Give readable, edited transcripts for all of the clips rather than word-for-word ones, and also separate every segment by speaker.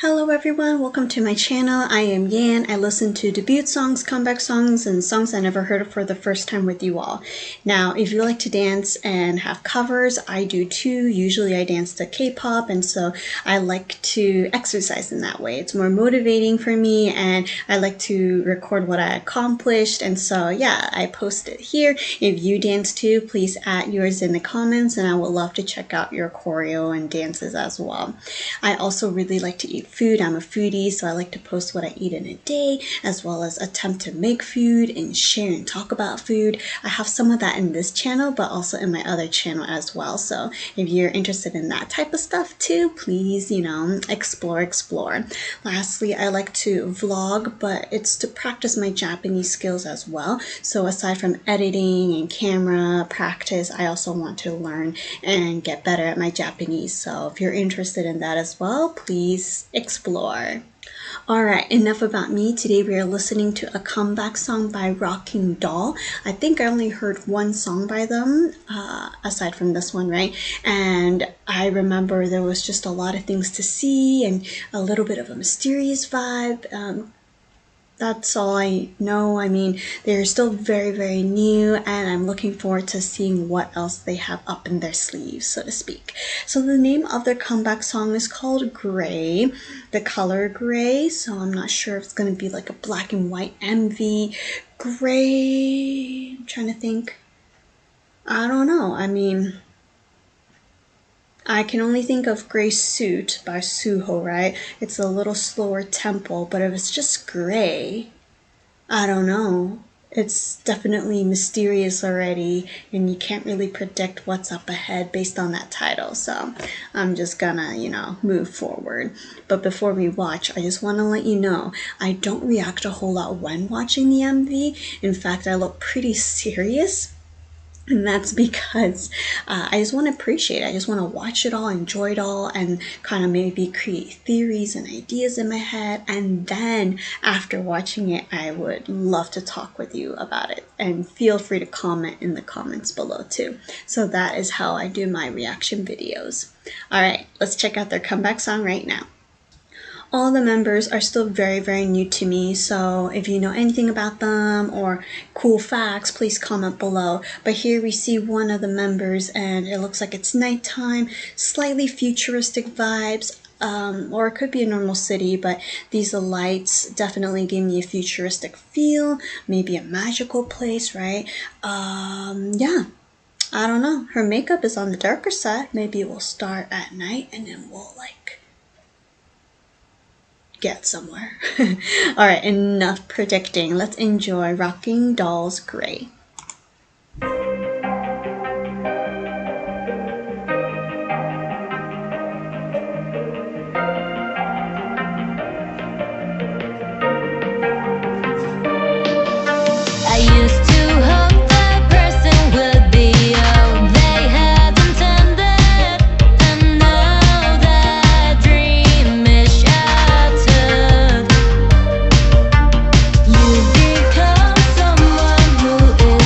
Speaker 1: Hello everyone, welcome to my channel. I am Yan. I listen to debut songs, comeback songs, and songs I never heard of for the first time with you all. Now, if you like to dance and have covers, I do too. Usually I dance to K-pop, and so I like to exercise in that way. It's more motivating for me, and I like to record what I accomplished, and so yeah, I post it here. If you dance too, please add yours in the comments, and I would love to check out your choreo and dances as well. I also really like to eat food. I'm a foodie, so I like to post what I eat in a day, as well as attempt to make food and share and talk about food. I have some of that in this channel, but also in my other channel as well. So if you're interested in that type of stuff too, please, explore. Lastly, I like to vlog, but it's to practice my Japanese skills as well. So aside from editing and camera practice, I also want to learn and get better at my Japanese. So if you're interested in that as well, please explore. Alright, enough about me. Today we are listening to a comeback song by Rocking Doll. I think I only heard one song by them, aside from this one, right? And I remember there was just a lot of things to see and a little bit of a mysterious vibe. That's all I know. I mean, they're still very new, and I'm looking forward to seeing what else they have up in their sleeves, so to speak. So the name of their comeback song is called Gray, the color gray. So I'm not sure if it's going to be like a black and white MV. Gray, I'm trying to think. I don't know. I mean, I can only think of Gray Suit by Suho, right? It's a little slower tempo, but if it's just gray, I don't know. It's definitely mysterious already, and you can't really predict what's up ahead based on that title. So I'm just gonna, move forward. But before we watch, I just want to let you know, I don't react a whole lot when watching the MV. In fact, I look pretty serious. And that's because I just want to appreciate it. I just want to watch it all, enjoy it all, and kind of maybe create theories and ideas in my head. And then after watching it, I would love to talk with you about it. And feel free to comment in the comments below too. So that is how I do my reaction videos. Alright, let's check out their comeback song right now. All the members are still very new to me, so if you know anything about them or cool facts, please comment below. But here we see one of the members, and it looks like it's nighttime, slightly futuristic vibes, or it could be a normal city, but these lights definitely give me a futuristic feel, maybe a magical place, right? Yeah. I don't know. Her makeup is on the darker side. Maybe it will start at night and then we'll get somewhere. Alright, enough predicting. Let's enjoy Rocking Doll's Gray.
Speaker 2: I used to hope that person would be all they had intended, and now that dream is shattered. You've become someone who is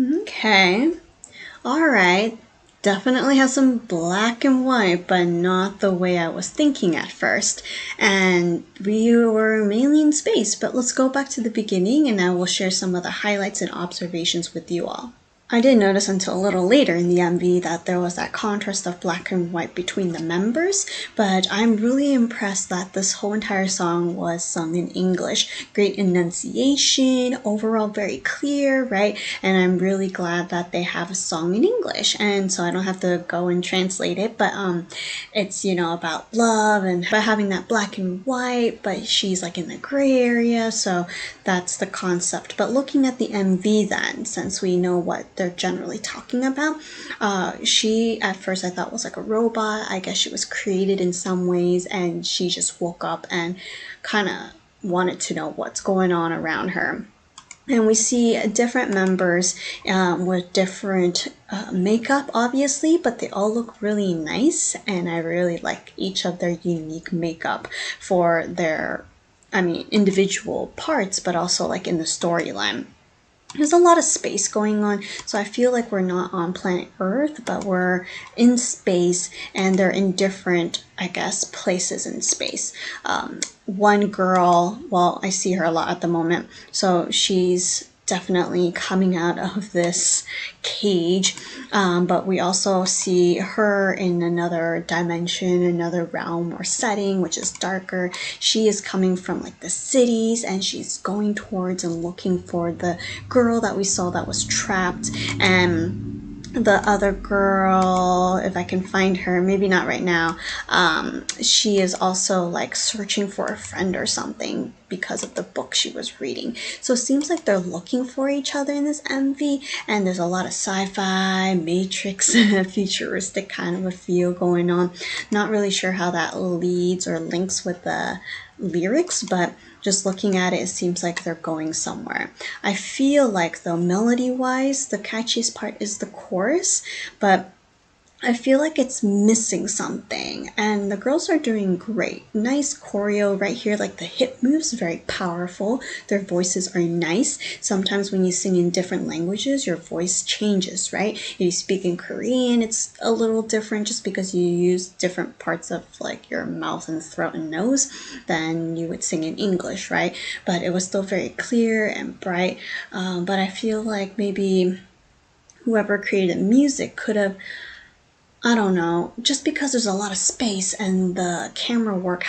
Speaker 1: Okay. All right. Definitely has some black and white, but not the way I was thinking at first. And we were mainly in space, but let's go back to the beginning and I will share some of the highlights and observations with you all. I didn't notice until a little later in the MV that there was that contrast of black and white between the members, but I'm really impressed that this whole entire song was sung in English. Great enunciation, overall very clear, right? And I'm really glad that they have a song in English, and so I don't have to go and translate it, but it's, you know, about love and by having that black and white, but she's like in the gray area, so that's the concept. But looking at the MV then, since we know what they're generally talking about. She at first I thought was like a robot. I guess she was created in some ways and she just woke up and kind of wanted to know what's going on around her. And we see different members with different makeup, obviously, but they all look really nice. And I really like each of their unique makeup for their, individual parts, but also like in the storyline. There's a lot of space going on, so I feel like we're not on planet Earth, but we're in space and they're in different, I guess, places in space. One girl, well, I see her a lot at the moment, so she's definitely coming out of this cage, but we also see her in another dimension, another realm or setting, which is darker. She is coming from like the cities and she's going towards and looking for the girl that we saw that was trapped. And the other girl, if I can find her, maybe not right now, she is also like searching for a friend or something because of the book she was reading. So it seems like they're looking for each other in this MV, and there's a lot of sci-fi, Matrix, futuristic kind of a feel going on. Not really sure how that leads or links with the lyrics, but just looking at it, it seems like they're going somewhere. I feel like, though, melody-wise, the catchiest part is the chorus, but I feel like it's missing something, and the girls are doing great. Nice choreo right here, like the hip moves, very powerful. Their voices are nice. Sometimes when you sing in different languages, your voice changes, right? If you speak in Korean, it's a little different just because you use different parts of like your mouth and throat and nose than you would sing in English, right? But it was still very clear and bright. But I feel like maybe whoever created music could have, I don't know, just because there's a lot of space and the camera work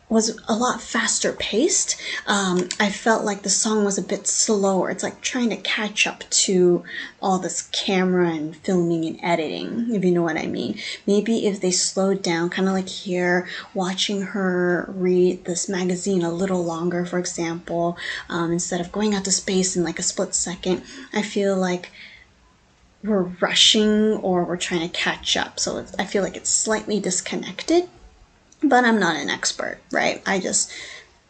Speaker 1: was a lot faster paced, I felt like the song was a bit slower. It's like trying to catch up to all this camera and filming and editing, if you know what I mean. Maybe if they slowed down, kind of like here, watching her read this magazine a little longer, for example, instead of going out to space in like a split second, I feel like we're rushing or we're trying to catch up. So I feel like it's slightly disconnected, but I'm not an expert, right? I just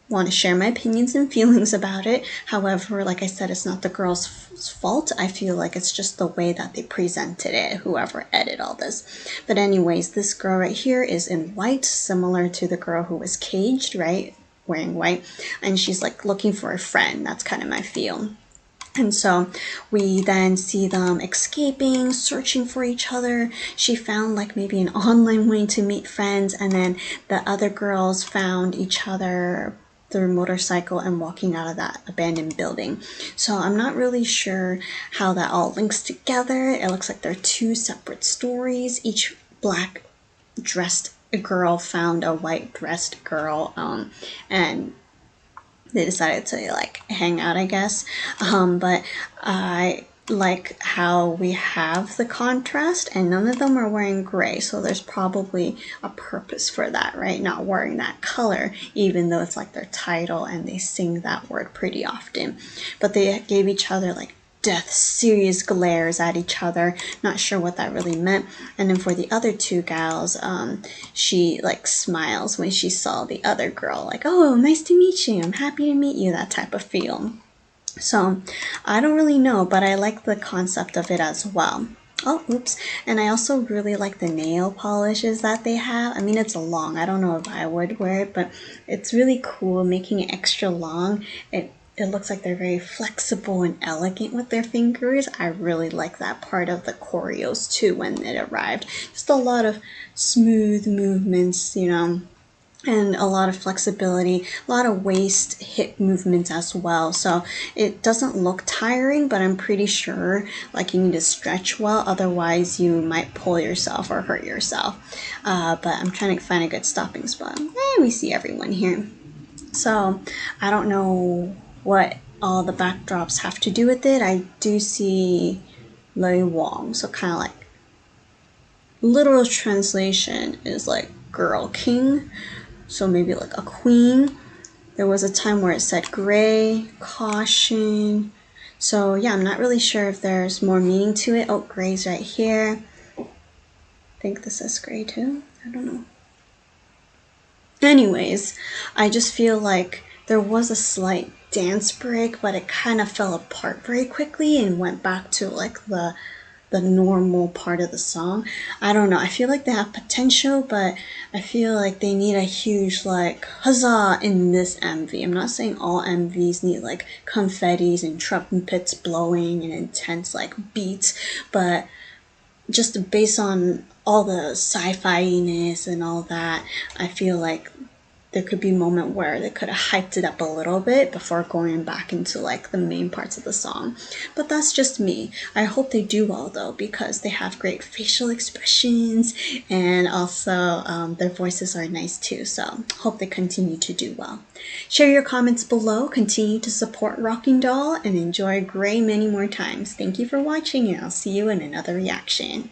Speaker 1: want to share my opinions and feelings about it. However, like I said, it's not the girl's fault. I feel like it's just the way that they presented it, whoever edited all this. But anyways, this girl right here is in white, similar to the girl who was caged, right? Wearing white. And she's like looking for a friend. That's kind of my feel. And so we then see them escaping, searching for each other. She found like maybe an online way to meet friends, and then the other girls found each other through motorcycle and walking out of that abandoned building. So I'm not really sure how that all links together. It looks like they're two separate stories. Each black dressed girl found a white dressed girl, and they decided to like hang out, I guess. But I like how we have the contrast and none of them are wearing gray, so there's probably a purpose for that, right? Not wearing that color, even though it's like their title and they sing that word pretty often. But they gave each other like death serious glares at each other. Not sure what that really meant. And then for the other two gals, she like smiles when she saw the other girl, like, oh, nice to meet you, I'm happy to meet you, that type of feel. So I don't really know, but I like the concept of it as well. Oh, oops. And I also really like the nail polishes that they have. I mean, it's long. I don't know if I would wear it, but it's really cool making it extra long. It it looks like they're very flexible and elegant with their fingers. I really like that part of the choreos too when it arrived. Just a lot of smooth movements, you know, and a lot of flexibility, a lot of waist, hip movements as well. So it doesn't look tiring, but I'm pretty sure like you need to stretch well, otherwise you might pull yourself or hurt yourself. But I'm trying to find a good stopping spot. We see everyone here. So I don't know what all the backdrops have to do with it. I do see Lei Wang, so kind of like literal translation is like girl king, so maybe like a queen. There was a time where it said gray, caution. So yeah, I'm not really sure if there's more meaning to it. Oh, gray's right here. I think this is gray too. I don't know. Anyways, I just feel like there was a slight dance break, but it kind of fell apart very quickly and went back to like the normal part of the song. I don't know. I feel like they have potential, but I feel like they need a huge like huzzah in this MV. I'm not saying all MVs need like confettis and trumpets blowing and intense like beats, but just based on all the sci-fi-ness and all that, I feel like there could be a moment where they could have hyped it up a little bit before going back into like the main parts of the song. But that's just me. I hope they do well though, because they have great facial expressions and also their voices are nice too. So hope they continue to do well. Share your comments below, continue to support Rocking Doll, and enjoy Gray many more times. Thank you for watching, and I'll see you in another reaction.